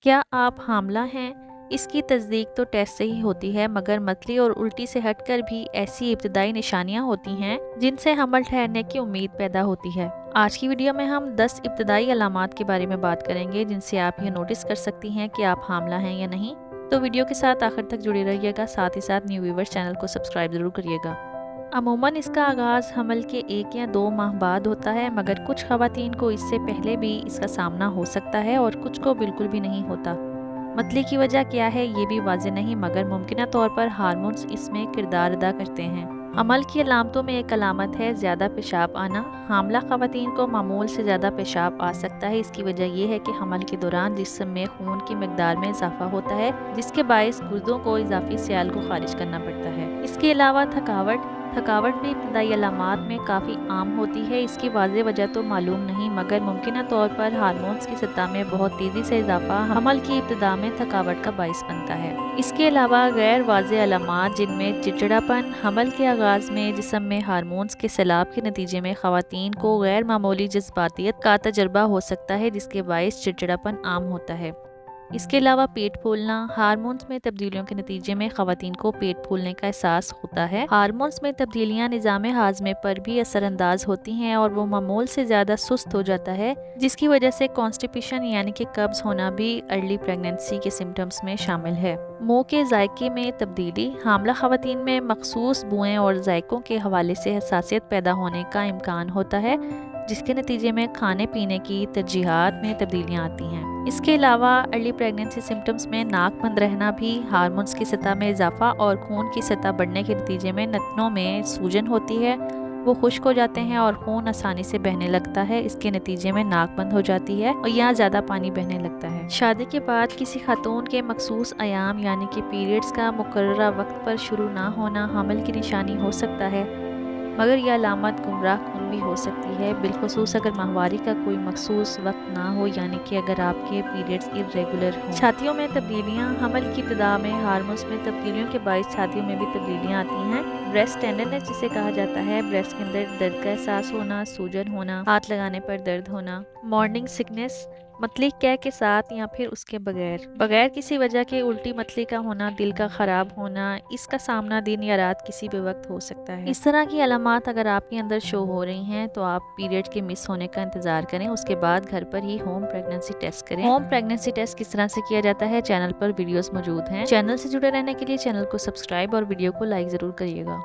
क्या आप हामला हैं? इसकी तस्दीक तो टेस्ट से ही होती है, मगर मतली और उल्टी से हटकर भी ऐसी इब्तदाई निशानियां होती हैं जिनसे हमल ठहरने की उम्मीद पैदा होती है। आज की वीडियो में हम 10 इब्तदाई अलामात के बारे में बात करेंगे जिनसे आप ये नोटिस कर सकती हैं कि आप हामला हैं या नहीं। तो वीडियो के साथ आखिर तक जुड़े रहिएगा, साथ ही साथ न्यू व्यूअर्स चैनल को सब्सक्राइब ज़रूर करिएगा। अमूमन इसका आगाज़ हमल के 1 या 2 माह बाद होता है, मगर कुछ ख़वातीन को इससे पहले भी इसका सामना हो सकता है और कुछ को बिल्कुल भी नहीं होता। मतली की वजह क्या है ये भी वाज़ेह नहीं, मगर मुमकिना तौर पर हार्मोन्स इसमें किरदार अदा करते हैं। हमल की अलामतों में एक अलामत है ज़्यादा पेशाब आना। हामला ख़वातीन को मामूल से ज़्यादा पेशाब आ सकता है। इसकी वजह यह है कि हमल के दौरान जिस्म में खून की मिकदार में इजाफा होता है, जिसके बायस गुर्दों को इजाफी सियाल को खारिज करना पड़ता है। इसके अलावा थकावट भी इब्तदाई अलामात में काफ़ी आम होती है। इसकी वाज़ेह वजह तो मालूम नहीं, मगर मुमकिना तौर पर हार्मोन्स की सतह में बहुत तेज़ी से इजाफा हमल की इब्तिदा में थकावट का बाइस बनता है। इसके अलावा गैर वाज़ेह अलामात जिनमें चिड़चिड़ापन, हमल के आगाज़ में जिस्म में हार्मोन्स के सैलाब के नतीजे में ख़वातीन को गैर मामूली जज्बातियत का तजर्बा हो सकता है, जिसके बाइस चिड़चिड़ापन आम होता है। इसके अलावा पेट फूलना, हार्मोन्स में तब्दीलियों के नतीजे में ख़वातीन को पेट फूलने का एहसास होता है। हार्मोन्स में तब्दीलियां निज़ाम हाज़मे पर भी असरअंदाज होती हैं और वो मामूल से ज़्यादा सुस्त हो जाता है, जिसकी वजह से कॉन्स्टिपेशन यानी कि कब्ज़ होना भी अर्ली प्रेगनेंसी के सिम्टम्स में शामिल है। मुँह के जायके में तब्दीली, हामला ख़वातीन में मखसूस बुएँ और जायकों के हवाले से हसासियत पैदा होने का इम्कान होता है, जिसके नतीजे में खाने पीने की तरजीहात में तब्दीलियां आती हैं। इसके अलावा अर्ली प्रेगनेंसी सिम्टम्स में नाक बंद रहना भी, हार्मोन्स की सतह में इजाफा और खून की सतह बढ़ने के नतीजे में नतनों में सूजन होती है, वो खुश्क हो जाते हैं और खून आसानी से बहने लगता है। इसके नतीजे में नाक बंद हो जाती है और यहाँ ज़्यादा पानी बहने लगता है। शादी के बाद किसी खातून के मखसूस आयाम यानी कि पीरियड्स का मुकर्ररा वक्त पर शुरू ना होना हमल की निशानी हो सकता है, मगर यह अलामत गुमराह कुन भी हो सकती है, बिलखुसूस अगर माहवारी का कोई मखसूस वक्त ना हो, यानी कि अगर आपके पीरियड्स इर्रेगुलर हों। छातियों में तब्दीलियां, हमल की इब्तिदा में हार्मोन्स में तब्दीलियों के बायस छातियों में भी तब्दीलियां आती हैं। ब्रेस्ट टेंडरनेस जिसे कहा जाता है, ब्रेस्ट के अंदर दर्द का एहसास होना, सूजन होना, हाथ लगाने पर दर्द होना। मॉर्निंग सिकनेस, मतली कह के साथ या फिर उसके बगैर किसी वजह के उल्टी मतली का होना, दिल का ख़राब होना, इसका सामना दिन या रात किसी भी वक्त हो सकता है। इस तरह की अलामात अगर आपके अंदर शो हो रही हैं तो आप पीरियड के मिस होने का इंतज़ार करें। उसके बाद घर पर ही होम प्रेगनेंसी टेस्ट करें। होम प्रेगनेंसी टेस्ट किस तरह से किया जाता है, चैनल पर वीडियोस मौजूद हैं। चैनल से जुड़े रहने के लिए चैनल को सब्सक्राइब और वीडियो को लाइक ज़रूर करिएगा।